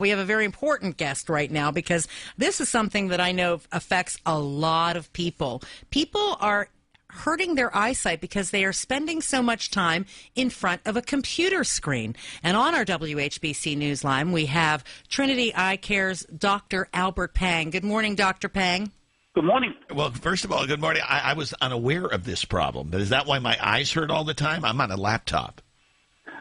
We have a very important guest right now because this is something that I know affects a lot of people. People are hurting their eyesight because they are spending so much time in front of a computer screen. And on our WHBC Newsline, we have Trinity Eye Care's Dr. Albert Pang. Good morning, Dr. Pang. Good morning. Well, first of all, good morning. I was unaware of this problem, but is that why my eyes hurt all the time? I'm on a laptop.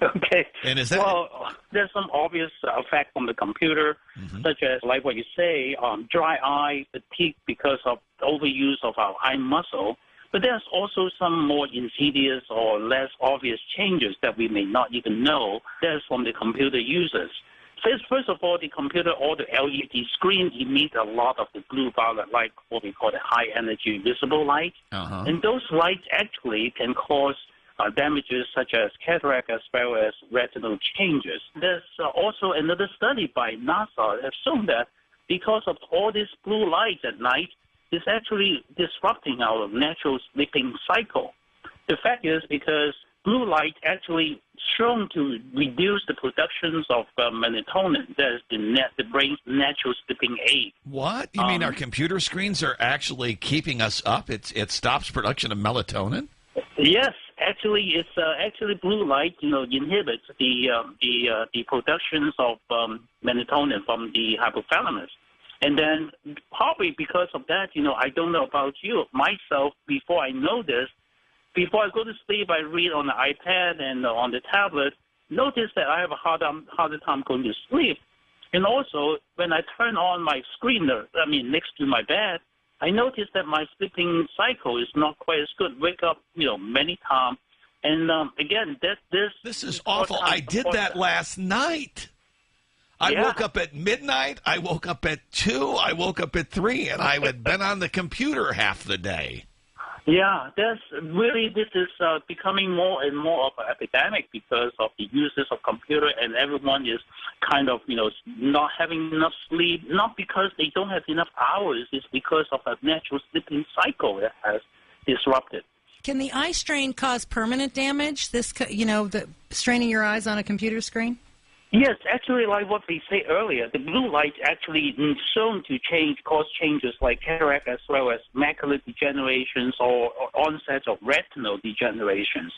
Okay. And is that... Well, there's some obvious effect from the computer, such as, like what you say, dry eye, fatigue because of overuse of our eye muscle. But there's also some more insidious or less obvious changes that we may not even know. That's from the computer users. First of all, the computer or the LED screen emits a lot of the blue violet light, what we call the high-energy visible light. And those lights actually can cause damages such as cataract as well as retinal changes. There's also another study by NASA that has shown that because of all this blue light at night, it's actually disrupting our natural sleeping cycle. The fact is because blue light actually shown to reduce the productions of melatonin, that is the brain's natural sleeping aid. What? You mean our computer screens are actually keeping us up? It stops production of melatonin? Yes. Actually, it's actually blue light, inhibits the productions of melatonin from the hypothalamus. And then probably because of that, I don't know about you. Myself, before I know this, before I go to sleep, I read on the iPad and on the tablet, notice that I have a harder time going to sleep. And also, when I turn on my screen, next to my bed, I notice that my sleeping cycle is not quite as good. Wake up, many times. And again, this is awful. I did that last night. I woke up at midnight. I woke up at 2. I woke up at 3, and I had been on the computer half the day. Yeah, this is becoming more and more of an epidemic because of the uses of computer, and everyone is kind of, not having enough sleep, not because they don't have enough hours, it's because of a natural sleeping cycle that has disrupted. Can the eye strain cause permanent damage, the straining your eyes on a computer screen? Yes, actually, like what we said earlier, the blue light actually is shown to cause changes like cataract as well as macular degenerations or onset of retinal degenerations.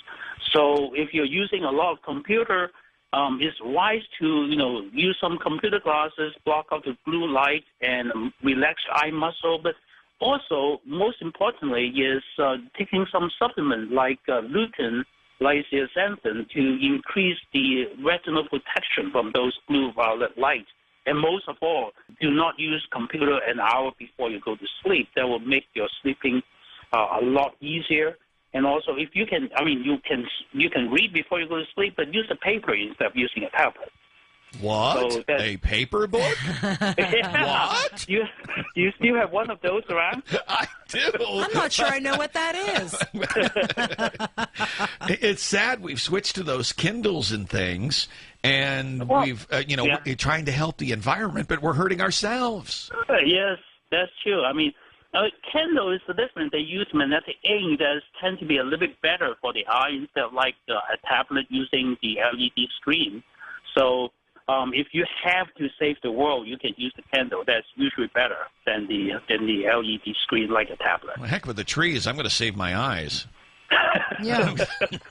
So if you're using a lot of computer, it's wise to, use some computer glasses, block out the blue light, and relax eye muscle. But also, most importantly, is taking some supplement like lutein, lysoxanthin to increase the retinal protection from those blue violet lights. And most of all, do not use computer an hour before you go to sleep. That will make your sleeping a lot easier. And also, if you can, you can read before you go to sleep, but use a paper instead of using a tablet. What? So a paper book? What? You still have one of those around? I do. I'm not sure I know what that is. It's sad we've switched to those Kindles and things, and we've, we're trying to help the environment, but we're hurting ourselves. Yes, that's true. Kindle is different. They use magnetic ink that tend to be a little bit better for the eye instead of like a tablet using the LED screen. So if you have to save the world, you can use the Kindle. That's usually better than the LED screen like a tablet. Well, heck with the trees. I'm going to save my eyes. Yeah,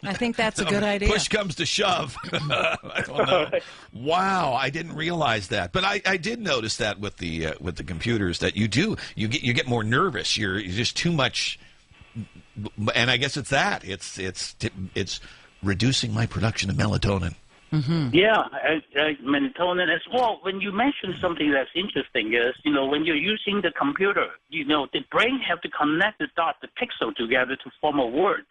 I think that's a good idea. Push comes to shove. I don't know. Wow, I didn't realize that, but I did notice that with the computers that you get more nervous. You're just too much, and I guess it's that it's reducing my production of melatonin. Yeah, melatonin as well. When you mentioned something that's interesting is, when you're using the computer, the brain have to connect the pixel together to form a word.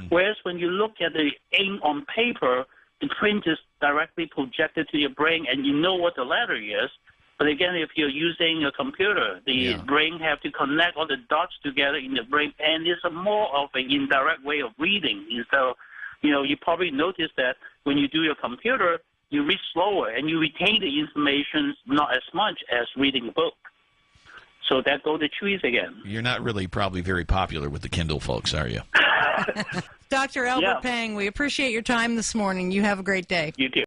Whereas when you look at the ink on paper, the print is directly projected to your brain and you know what the letter is. But again, if you're using a computer, the brain have to connect all the dots together in the brain, and it's a more of an indirect way of reading. So, you probably notice that when you do your computer, you read slower and you retain the information not as much as reading a book. So that go the trees again. You're not really probably very popular with the Kindle folks, are you? Dr. Albert Pang, we appreciate your time this morning. You have a great day. You too.